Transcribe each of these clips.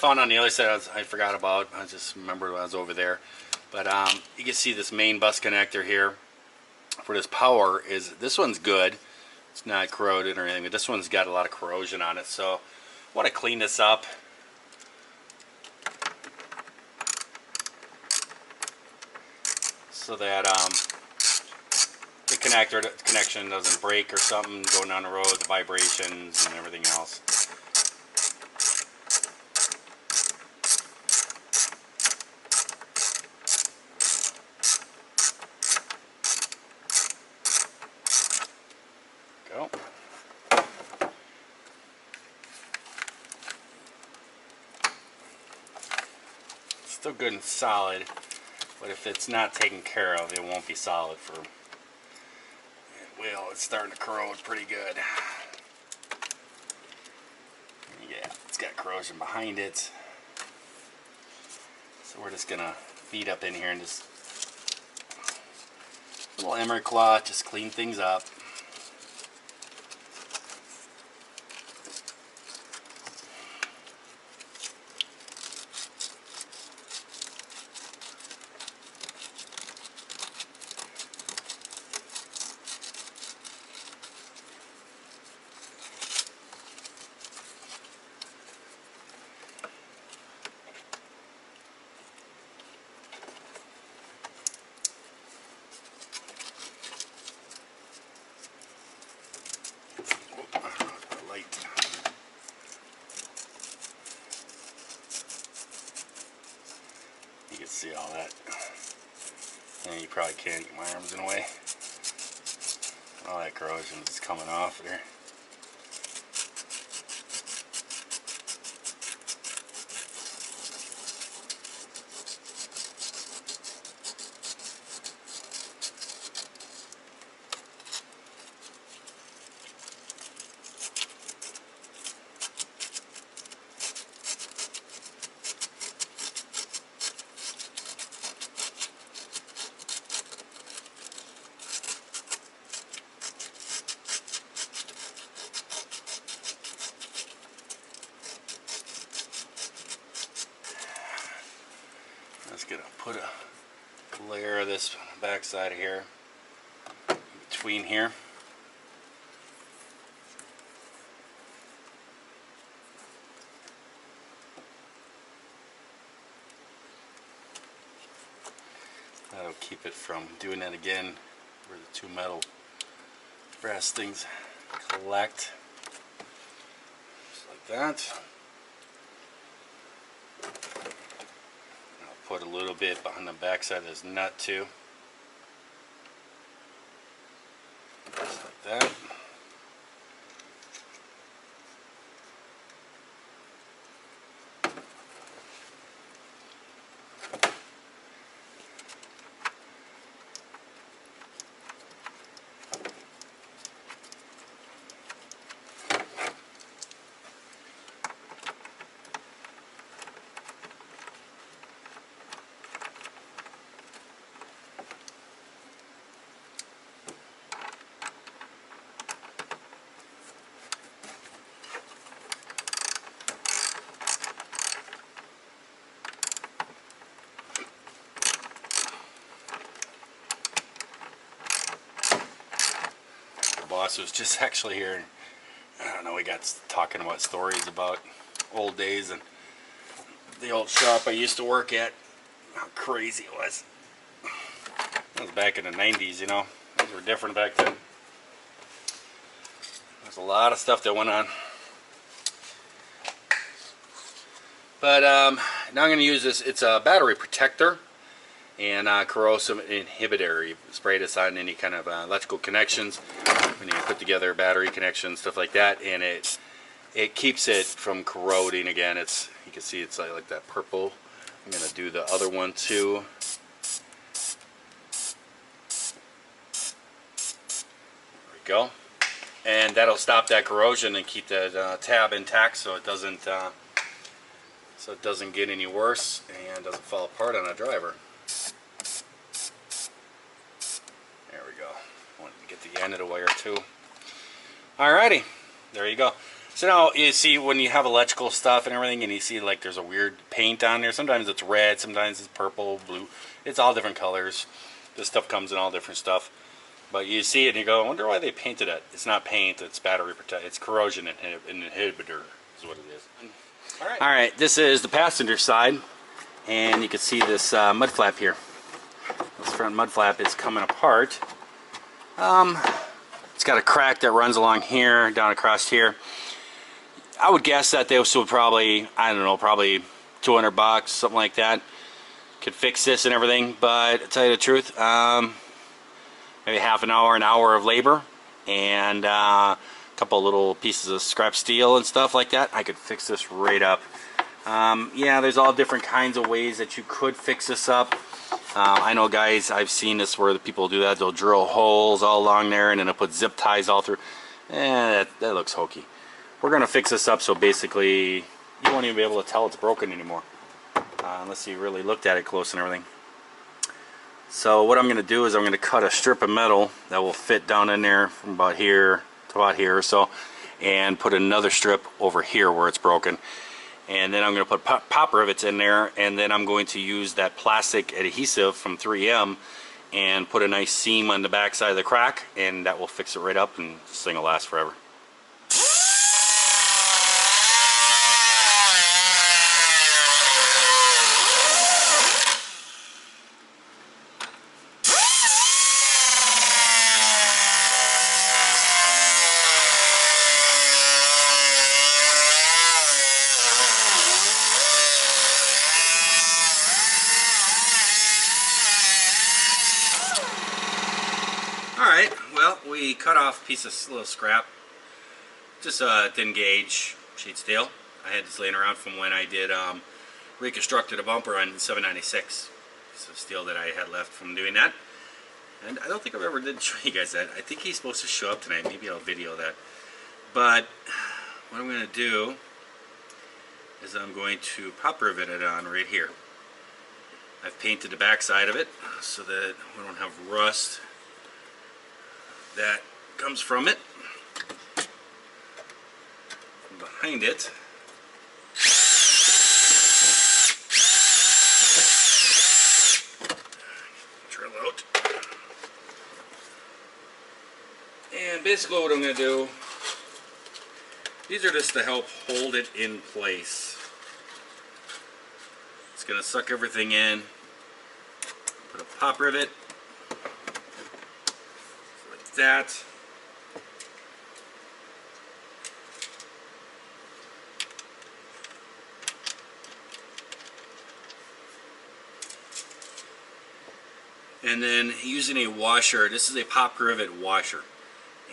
found on the other side I forgot about. I just remembered when I was over there. But you can see this main bus connector here for this power is, this one's good. It's not corroded or anything, but this one's got a lot of corrosion on it. So I want to clean this up. So that the connection doesn't break or something going down the road, the vibrations and everything else. Go. Still good and solid. But if it's not taken care of, it won't be solid for, well, it's starting to corrode pretty good. Yeah, it's got corrosion behind it. So we're just gonna feed up in here and just a little emery cloth, just clean things up. You can see all that. And you probably can't get my arms in the way. All that corrosion is coming off there. Just gonna put a layer of this on the back side here, in between here. That'll keep it from doing that again, where the two metal brass things collect. Just like that. Put a little bit behind the back side of this nut too. Just like that. Boss was just actually here, and I don't know, we got talking about stories about old days and the old shop I used to work at, how crazy it was. That was back in the 90s, you know. Things were different back then. There's a lot of stuff that went on. But now I'm going to use this. It's a battery protector and corrosive inhibitor. You spray this on any kind of electrical connections when you put together battery connections, stuff like that, and it keeps it from corroding again. It's, you can see it's like that purple. I'm going to do the other one too. There we go. And that'll stop that corrosion and keep that tab intact so it doesn't get any worse and doesn't fall apart on a driver. There we go. Wanted to get the end of the wire too. Alrighty, there you go. So now you see when you have electrical stuff and everything, and you see like there's a weird paint on there. Sometimes it's red, sometimes it's purple, blue. It's all different colors. This stuff comes in all different stuff. But you see it and you go, I wonder why they painted it. It's not paint, it's battery protect. It's corrosion inhibitor is what it is. All right, this is the passenger side, and you can see this mud flap here. This front mud flap is coming apart. It's got a crack that runs along here, down across here. I would guess that they would probably, I don't know, probably $200, something like that. Could fix this and everything, but to tell you the truth, maybe half an hour of labor, and a couple little pieces of scrap steel and stuff like that, I could fix this right up. Yeah, there's all different kinds of ways that you could fix this up. I know, guys, I've seen this where the people do that. They'll drill holes all along there and then they'll put zip ties all through. That looks hokey. We're going to fix this up so basically you won't even be able to tell it's broken anymore, unless you really looked at it close and everything. So what I'm going to do is I'm going to cut a strip of metal that will fit down in there from about here to about here or so, and put another strip over here where it's broken. And then I'm going to put pop rivets in there, and then I'm going to use that plastic adhesive from 3M and put a nice seam on the back side of the crack, and that will fix it right up, and this thing will last forever. Alright, well, we cut off a piece of little scrap, just a thin gauge sheet steel. I had this laying around from when I did reconstructed a bumper on 796. It's a steel that I had left from doing that. And I don't think I've ever did show you guys that. I think he's supposed to show up tonight. Maybe I'll video that. But what I'm going to do is I'm going to pop rivet it on right here. I've painted the back side of it so that we don't have rust that comes from it. From behind it, drill out. And basically what I'm going to do, these are just to help hold it in place. It's going to suck everything in. Put a pop rivet like that. And then using a washer, this is a pop rivet washer,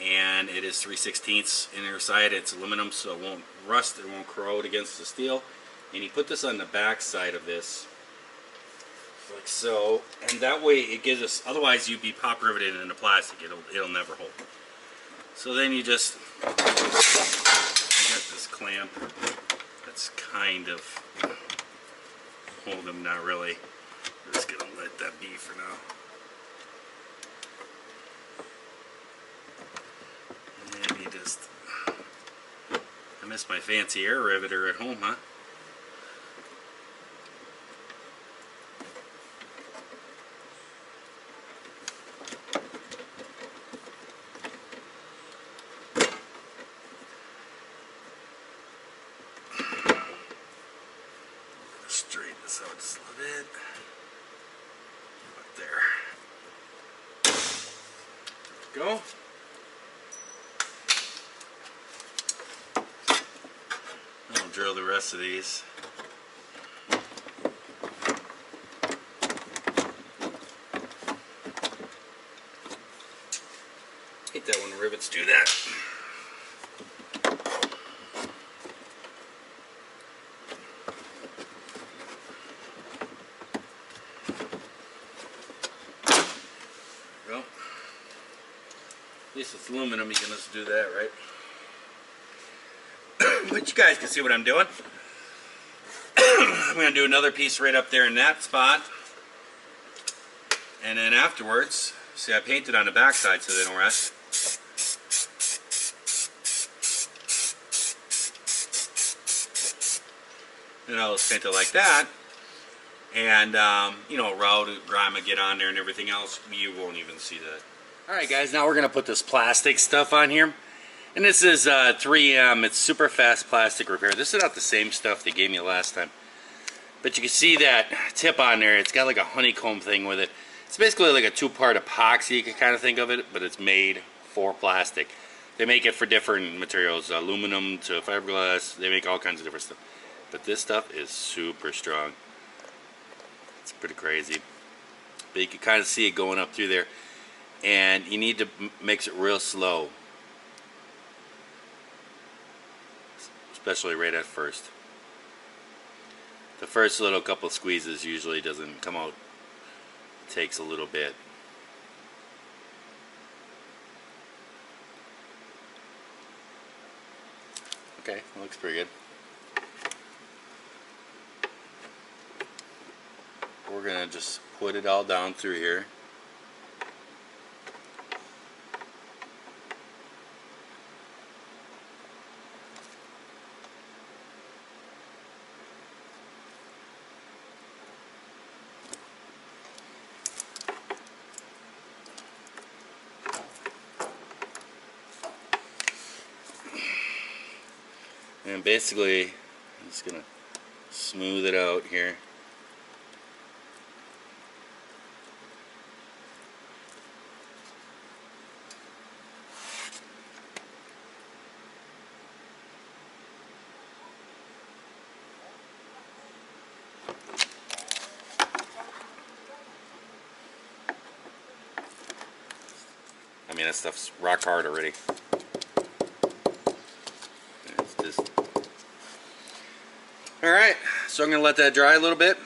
and it is 3/16 in your side. It's aluminum, so it won't rust, it won't corrode against the steel. And you put this on the back side of this, like so, and that way it gives us, otherwise you'd be pop riveted into plastic, it'll never hold. So then you just, I got this clamp that's kind of hold them, not really. I'm just gonna let that be for now. And you just, I miss my fancy air riveter at home, huh? Straighten this out just a little bit. Up there. There we go. I'll drill the rest of these. Hate that when rivets do that. At least it's aluminum, you can just do that, right? But you guys can see what I'm doing. I'm going to do another piece right up there in that spot. And then afterwards, see, I painted on the back side so they don't rust. You know, paint it like that. And, you know, route, grime will get on there and everything else. You won't even see that. Alright guys, now we're going to put this plastic stuff on here. And this is 3M. It's super fast plastic repair. This is not the same stuff they gave me last time. But you can see that tip on there. It's got like a honeycomb thing with it. It's basically like a two-part epoxy, you can kind of think of it, but it's made for plastic. They make it for different materials, aluminum to fiberglass. They make all kinds of different stuff. But this stuff is super strong. It's pretty crazy. But you can kind of see it going up through there. And you need to mix it real slow. Especially right at first. The first little couple squeezes usually doesn't come out. It takes a little bit. Okay, looks pretty good. We're gonna just put it all down through here. And basically, I'm just gonna smooth it out here. I mean, that stuff's rock hard already. It's just... Alright, so I'm going to let that dry a little bit.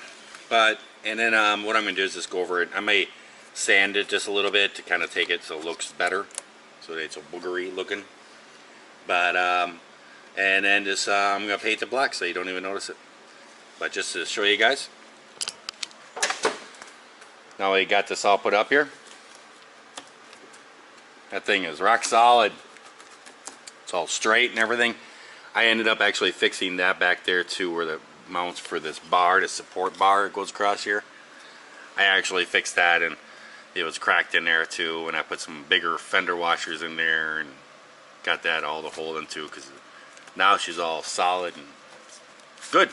And then what I'm going to do is just go over it. I may sand it just a little bit to kind of take it so it looks better. So that it's a boogery looking. And then just I'm going to paint it black so you don't even notice it. But just to show you guys. Now we got this all put up here. That thing is rock solid. It's all straight and everything. I ended up actually fixing that back there too, where the mounts for this bar, the support bar, it goes across here. I actually fixed that and it was cracked in there too, and I put some bigger fender washers in there and got that all to hold into, because now she's all solid and good.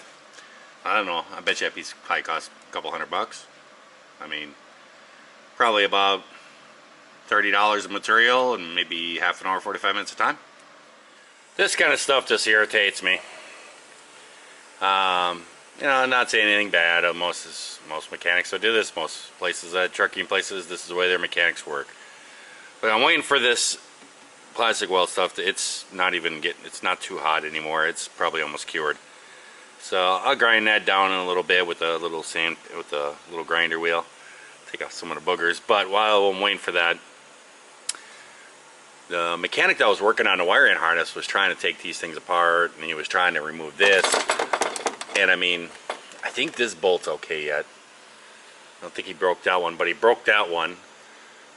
I don't know, I bet you that piece probably cost a couple $100. I mean, probably about $30 of material and maybe half an hour, 45 minutes of time. This kind of stuff just irritates me. You know, I'm not saying anything bad. Most mechanics will do this. Most places, trucking places, this is the way their mechanics work. But I'm waiting for this plastic weld stuff. It's not too hot anymore. It's probably almost cured. So I'll grind that down in a little bit with a little little grinder wheel. Take off some of the boogers. But while I'm waiting for that, the mechanic that was working on the wiring harness was trying to take these things apart, and he was trying to remove this. And I mean, I think this bolt's okay yet. I don't think he broke that one, but he broke that one.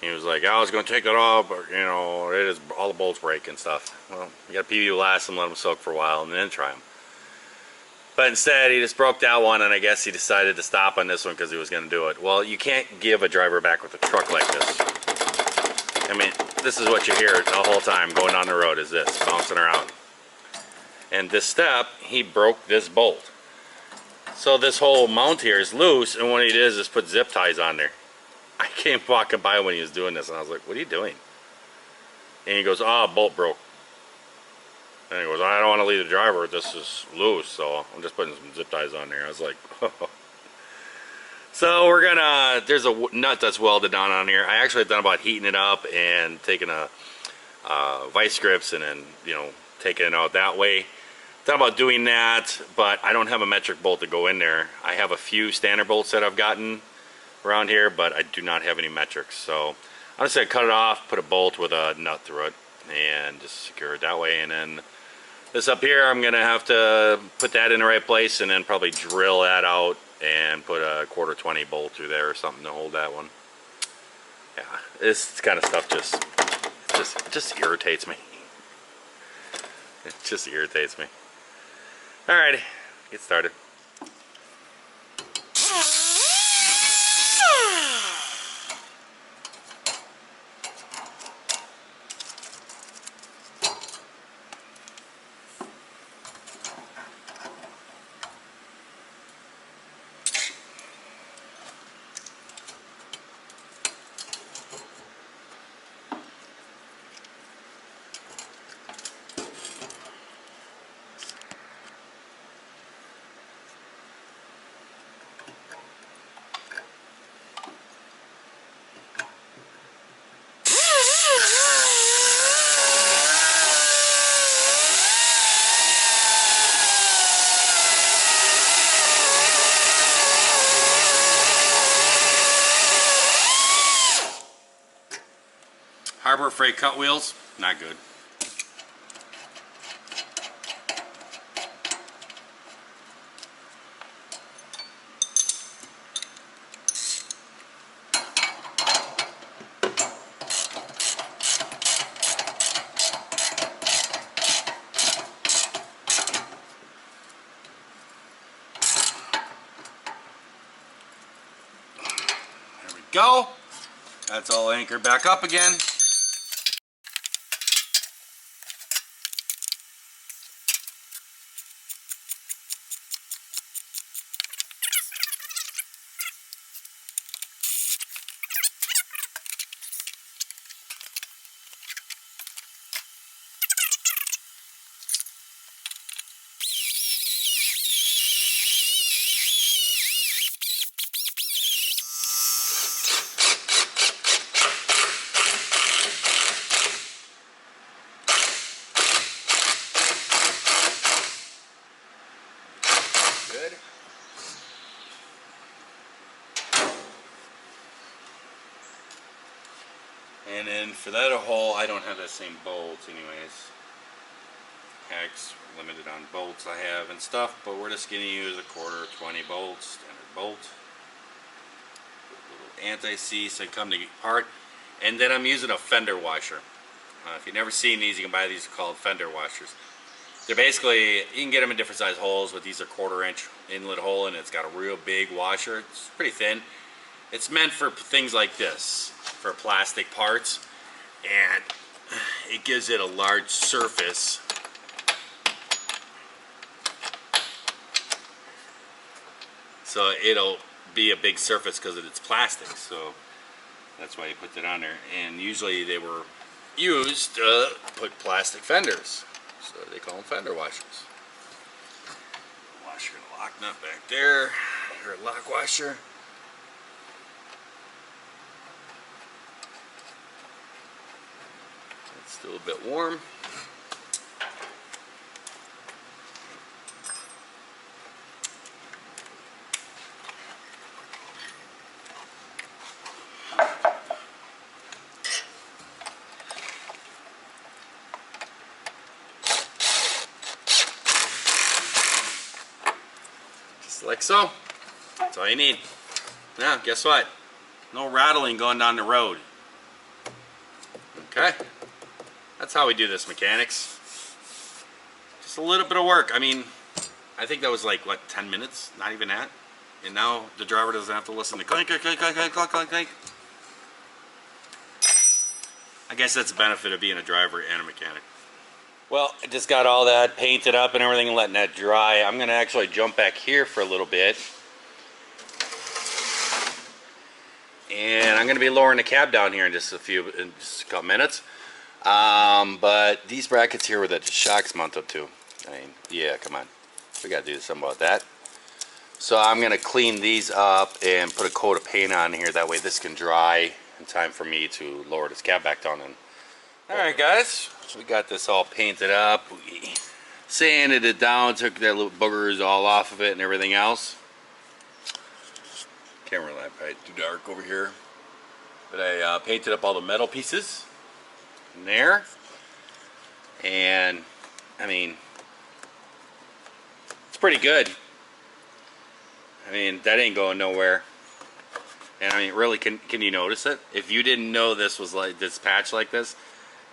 He was like, I was going to take it off, but you know, it is, all the bolts break and stuff. Well, you got to PVU last and let them soak for a while and then try them. But instead, he just broke that one, and I guess he decided to stop on this one because he was going to do it. Well, you can't give a driver back with a truck like this. I mean, this is what you hear the whole time going on the road, is this, bouncing around. And this step, he broke this bolt. So this whole mount here is loose, and what he did is just put zip ties on there. I came walking by when he was doing this, and I was like, what are you doing? And he goes, oh, bolt broke. And he goes, I don't want to leave the driver, this is loose, so I'm just putting some zip ties on there. I was like, oh. So we're gonna, there's a nut that's welded down on here. I actually thought about heating it up and taking a vice grips and then, you know, taking it out that way. Thought about doing that, but I don't have a metric bolt to go in there. I have a few standard bolts that I've gotten around here, but I do not have any metrics. So I'm just gonna cut it off, put a bolt with a nut through it, and just secure it that way. And then this up here, I'm gonna have to put that in the right place and then probably drill that out and put a 1/4 bolt through there or something to hold that one. Yeah, this kind of stuff just irritates me. It just irritates me. Alrighty, get started. Harbor Freight cut wheels, not good. There we go. That's all anchored back up again. Good. And then for that hole, I don't have that same bolts anyways. Hex, limited on bolts I have and stuff, but we're just going to use a 1/4 20 bolts, standard bolt. A little anti-seize so they come apart. And then I'm using a fender washer. If you've never seen these, you can buy these called fender washers. They're basically, you can get them in different size holes, but these are 1/4 inch inlet hole, and it's got a real big washer. It's pretty thin. It's meant for things like this, for plastic parts, and it gives it a large surface. So it'll be a big surface because it's plastic, so that's why you put it on there. And usually they were used to put plastic fenders. So they call them fender washers. Washer and lock nut back there. Or a lock washer. It's still a bit warm. Like so. That's all you need. Now, guess what? No rattling going down the road. Okay? That's how we do this, mechanics. Just a little bit of work. I mean, I think that was like, what, 10 minutes? Not even that. And now the driver doesn't have to listen to clink, clink, clink, clink, clink, clink, clink, clink. I guess that's the benefit of being a driver and a mechanic. Well, I just got all that painted up and everything and letting that dry. I'm going to actually jump back here for a little bit. And I'm going to be lowering the cab down here in just a couple minutes. But these brackets here were the shocks mounted to. I mean, yeah, come on. We got to do something about that. So I'm going to clean these up and put a coat of paint on here. That way this can dry in time for me to lower this cab back down. Alright guys, so we got this all painted up. We sanded it down, took that little boogers all off of it and everything else. Camera lamp right too dark over here. But I painted up all the metal pieces in there. And I mean, it's pretty good. I mean, that ain't going nowhere. And I mean, really, can you notice it? If you didn't know this was like this patch like this,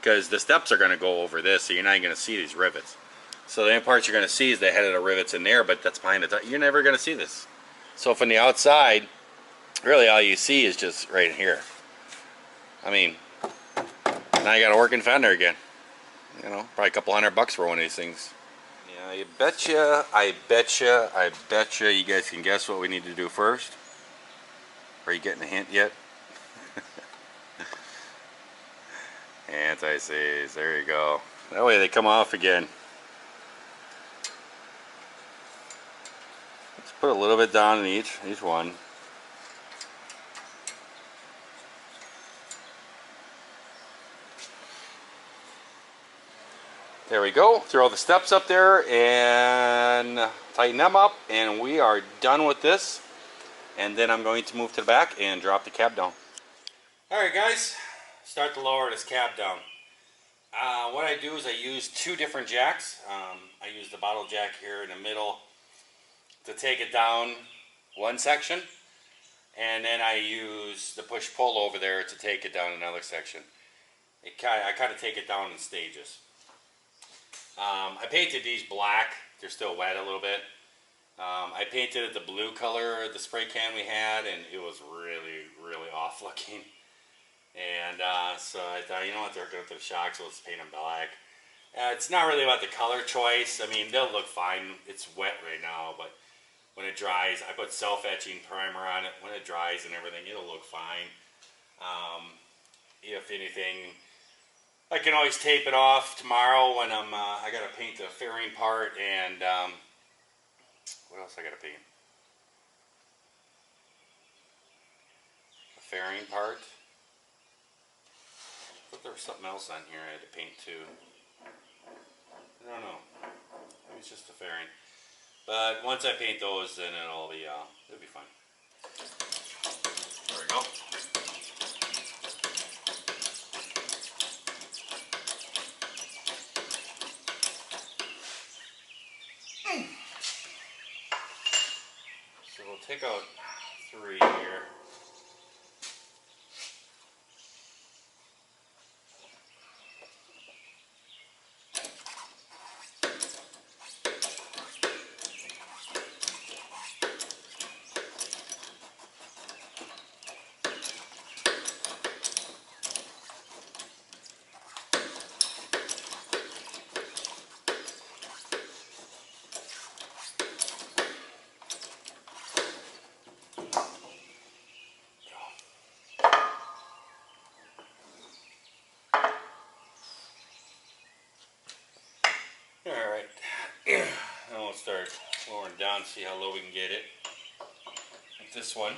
because the steps are going to go over this, so you're not going to see these rivets. So the only parts you're going to see is the head of the rivets in there, but that's behind the. You're never going to see this. So from the outside, really all you see is just right here. I mean, now you got a working fender again. You know, probably a couple $100 for one of these things. Yeah, I betcha you guys can guess what we need to do first. Are you getting a hint yet? Anti-seize, there you go. That way they come off again. Let's put a little bit down in each one. There we go. Throw the steps up there and tighten them up, and we are done with this. And then I'm going to move to the back and drop the cab down. Alright guys, start to lower this cab down. What I do is I use two different jacks. I use the bottle jack here in the middle to take it down one section, and then I use the push-pull over there to take it down another section. I kind of take it down in stages. I painted these black. They're still wet a little bit. I painted it the blue color, the spray can we had, and it was really, really off looking. And so I thought, you know what, they're going to the shock, so let's paint them black. It's not really about the color choice. I mean, they'll look fine. It's wet right now, but when it dries, I put self-etching primer on it. When it dries and everything, it'll look fine. If anything, I can always tape it off tomorrow when I got to paint the fairing part, and what else I got to paint? The fairing part. I thought there was something else on here I had to paint too. I don't know. Maybe it's just the fairing. But once I paint those, then it'll be fine. There we go. So we'll take out 3 here. Alright, now we'll start lowering down, see how low we can get it. Like this one.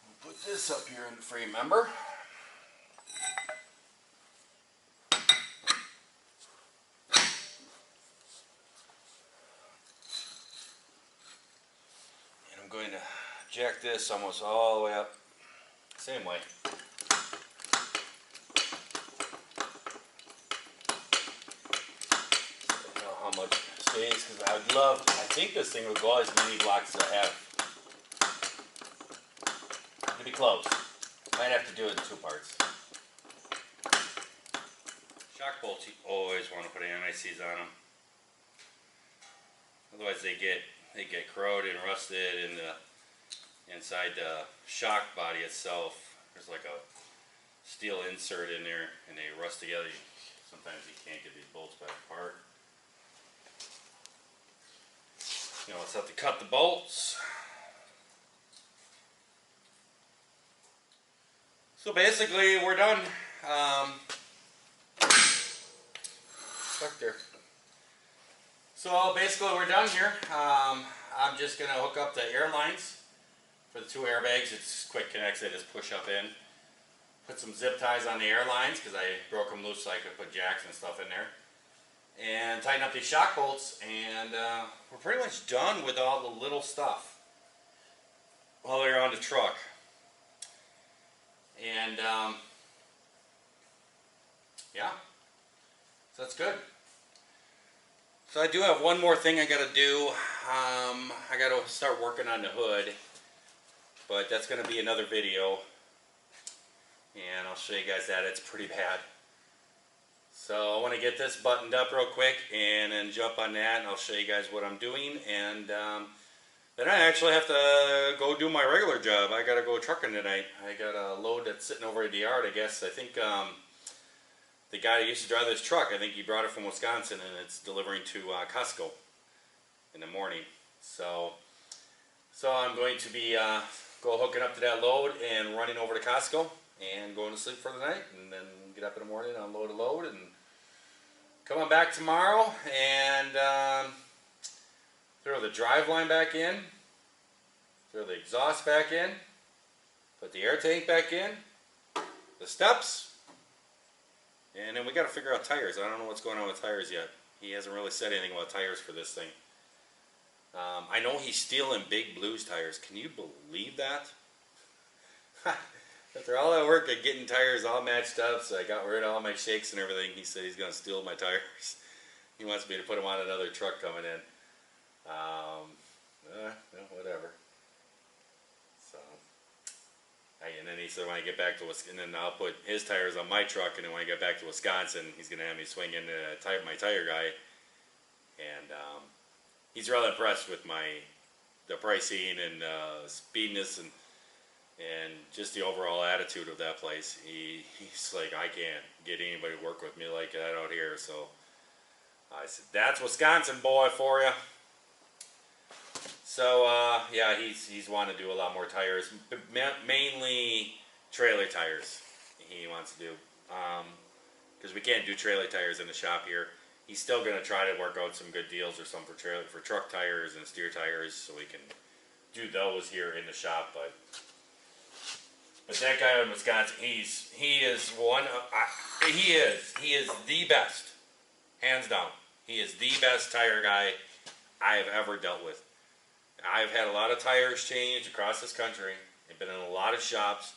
We'll put this up here in the frame member. Going to jack this almost all the way up, same way. I don't know how much stays, because I think this thing would go as many blocks as I have. It'd be close. Might have to do it in 2 parts. Shock bolts, you always want to put anti-seize on them. Otherwise they get corroded and rusted in the inside the shock body itself. There's like a steel insert in there and they rust together. Sometimes you can't get these bolts back apart. You know, let's have to cut the bolts. So basically we're done. Stuck there. So basically we're done here. I'm just going to hook up the air lines for the 2 airbags. It's quick connects, I just push up in. Put some zip ties on the air lines because I broke them loose so I could put jacks and stuff in there. And tighten up these shock bolts, and we're pretty much done with all the little stuff while they're on the truck. And yeah, so that's good. So I do have one more thing I got to do. I got to start working on the hood, but that's going to be another video, and I'll show you guys that. It's pretty bad. So I want to get this buttoned up real quick and then jump on that, and I'll show you guys what I'm doing, and then I actually have to go do my regular job. I got to go trucking tonight. I got a load that's sitting over at the yard, I guess. I think the guy that used to drive this truck, I think he brought it from Wisconsin, and it's delivering to Costco in the morning. So I'm going to be go hooking up to that load and running over to Costco and going to sleep for the night, and then get up in the morning, unload a load, and come on back tomorrow and throw the drive line back in throw the exhaust back in, put the air tank back in, the steps, and then we got to figure out tires. I don't know what's going on with tires yet. He hasn't really said anything about tires for this thing. I know he's stealing Big Blue's tires. Can you believe that? After all that work at getting tires all matched up, so I got rid of all my shakes and everything, he said he's going to steal my tires. He wants me to put them on another truck coming in. Whatever. So, and then he said when I get back to Wisconsin, and then I'll put his tires on my truck, and then when I get back to Wisconsin, he's going to have me swing in my tire guy. And he's rather impressed with the pricing and speediness and just the overall attitude of that place. He's like, I can't get anybody to work with me like that out here. So I said, that's Wisconsin boy for you. So yeah, he's wanting to do a lot more tires, but mainly trailer tires he wants to do, because we can't do trailer tires in the shop here. He's still going to try to work out some good deals or something for truck tires and steer tires, so we can do those here in the shop. But that guy in Wisconsin, he is the best, hands down. He is the best tire guy I have ever dealt with. I've had a lot of tires changed across this country. I've been in a lot of shops,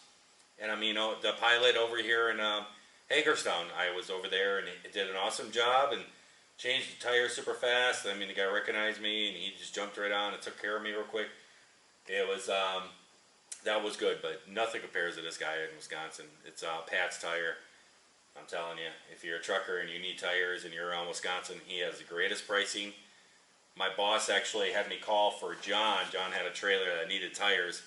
and I mean, the pilot over here in Hagerstown, I was over there, and he did an awesome job and changed the tires super fast. I mean, the guy recognized me, and he just jumped right on and took care of me real quick. It was that was good, but nothing compares to this guy in Wisconsin. It's Pat's Tire. I'm telling you, if you're a trucker and you need tires and you're around Wisconsin, he has the greatest pricing. My boss actually had me call for John. John had a trailer that needed tires,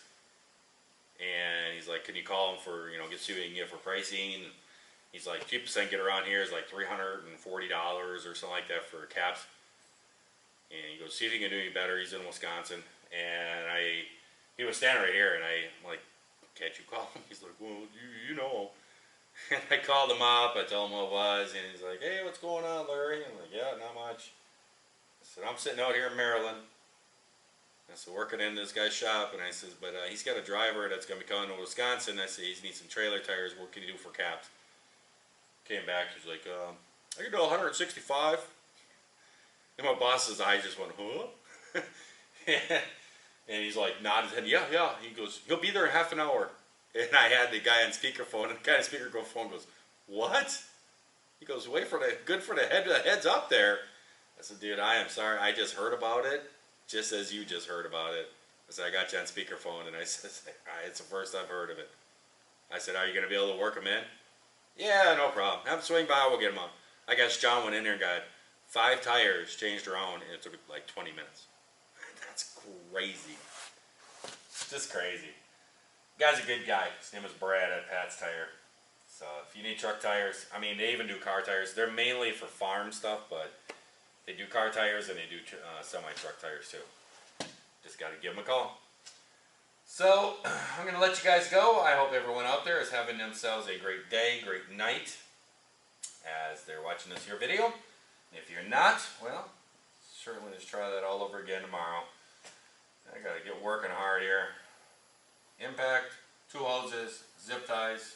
and he's like, "Can you call him for, see what you can get for pricing?" And he's like, "Cheapest I can get around here is like $340 or something like that for caps." And he goes, "See if you can do any better." He's in Wisconsin, and he was standing right here, and I'm like, "Can't you call him?" He's like, "Well, you know." And I called him up. I told him what it was, and he's like, "Hey, what's going on, Larry?" I'm like, "Yeah, not much." I said, "I'm sitting out here in Maryland." I said, "Working in this guy's shop," and I says, "But he's got a driver that's going to be coming to Wisconsin." I said, "He needs some trailer tires. What can you do for caps?" Came back. He's like, "I can do 165. And my boss's eyes just went, "Huh?" And he's like, nodded his head. Yeah. He goes, "He'll be there in half an hour." And I had the guy on speakerphone, and the guy on speakerphone goes, "What?" He goes, "Good for the heads up there." I said, "Dude, I am sorry. I just heard about it, just as you just heard about it." I said, "I got you on speakerphone," and I said, "It's the first I've heard of it." I said, "Are you going to be able to work them in?" "Yeah, no problem. Have them swing by. We'll get them on." I guess John went in there and got 5 tires changed around, and it took like 20 minutes. That's crazy. Just crazy. The guy's a good guy. His name is Brad at Pat's Tire. So if you need truck tires, I mean, they even do car tires. They're mainly for farm stuff, but they do car tires and they do semi-truck tires too. Just got to give them a call. So I'm going to let you guys go. I hope everyone out there is having themselves a great day, great night as they're watching this here video. If you're not, well, certainly just try that all over again tomorrow. I got to get working hard here. Impact, 2 hoses, zip ties,